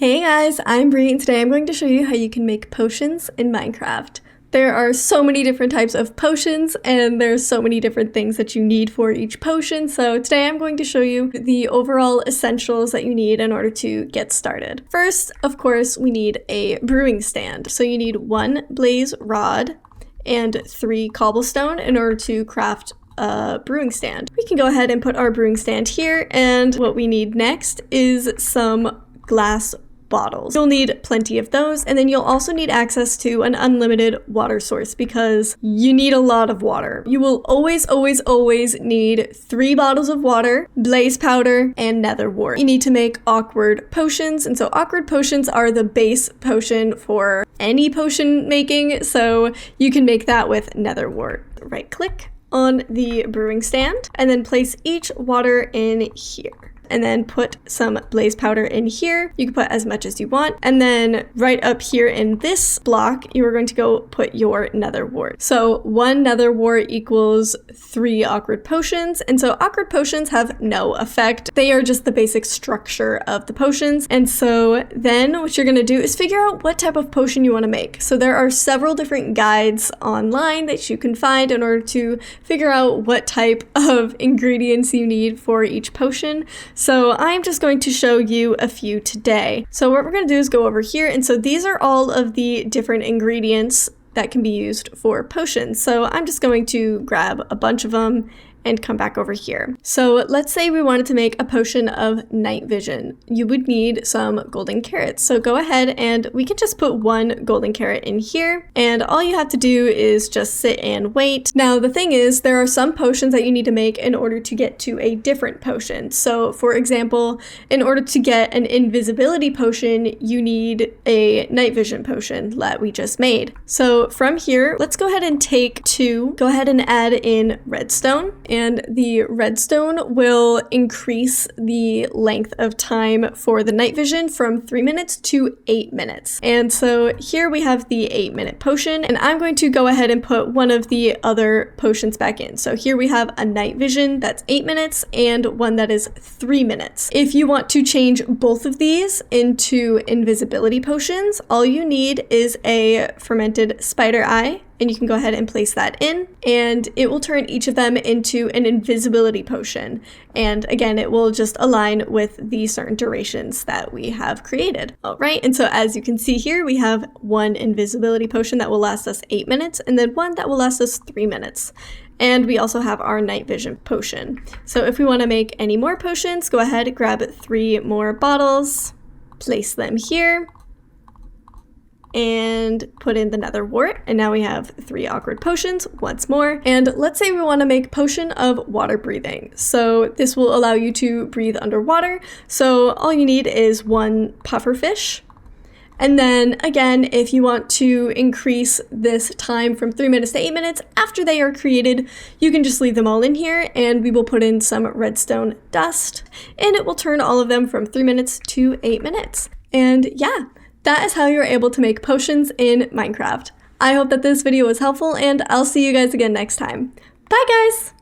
Hey guys, I'm Brie and today I'm going to show you how you can make potions in Minecraft. There are so many different types of potions and there's so many different things that you need for each potion. So today I'm going to show you the overall essentials that you need in order to get started. First, of course, we need a brewing stand. So you need 1 blaze rod and 3 cobblestone in order to craft a brewing stand. We can go ahead and put our brewing stand here, and what we need next is some glass bottles. You'll need plenty of those, and then you'll also need access to an unlimited water source because you need a lot of water. You will always need 3 bottles of water, blaze powder, and nether wart. You need to make awkward potions, and so awkward potions are the base potion for any potion making, so you can make that with nether wart. Right click on the brewing stand and then place each water in here. And then put some blaze powder in here. You can put as much as you want. And then right up here in this block, you are going to go put your nether wart. So 1 nether wart equals 3 awkward potions. And so awkward potions have no effect. They are just the basic structure of the potions. And so then what you're gonna do is figure out what type of potion you wanna make. So there are several different guides online that you can find in order to figure out what type of ingredients you need for each potion. So I'm just going to show you a few today. So what we're going to do is go over here, and so these are all of the different ingredients that can be used for potions. So I'm just going to grab a bunch of them and come back over here. So let's say we wanted to make a potion of night vision. You would need some golden carrots. So go ahead and we can just put 1 golden carrot in here, and all you have to do is just sit and wait. Now the thing is, there are some potions that you need to make in order to get to a different potion. So for example, in order to get an invisibility potion, you need a night vision potion that we just made. So from here, let's go ahead and take 2, go ahead and add in redstone. And the redstone will increase the length of time for the night vision from 3 minutes to 8 minutes. And so here we have the 8-minute potion, and I'm going to go ahead and put one of the other potions back in. So here we have a night vision that's 8 minutes and one that is 3 minutes. If you want to change both of these into invisibility potions, all you need is a fermented spider eye. And you can go ahead and place that in, and it will turn each of them into an invisibility potion. And again, it will just align with the certain durations that we have created. All right, and so as you can see here, we have 1 invisibility potion that will last us 8 minutes, and then 1 that will last us 3 minutes. And we also have our night vision potion. So if we want to make any more potions, go ahead, grab 3 more bottles, place them here, and put in the nether wart, and now we have 3 awkward potions once more. And let's say we want to make potion of water breathing. So this will allow you to breathe underwater. So all you need is 1 pufferfish. And then again, if you want to increase this time from 3 minutes to 8 minutes after they are created, you can just leave them all in here, and we will put in some redstone dust, and it will turn all of them from 3 minutes to 8 minutes. And yeah, that is how you're able to make potions in Minecraft. I hope that this video was helpful, and I'll see you guys again next time. Bye guys!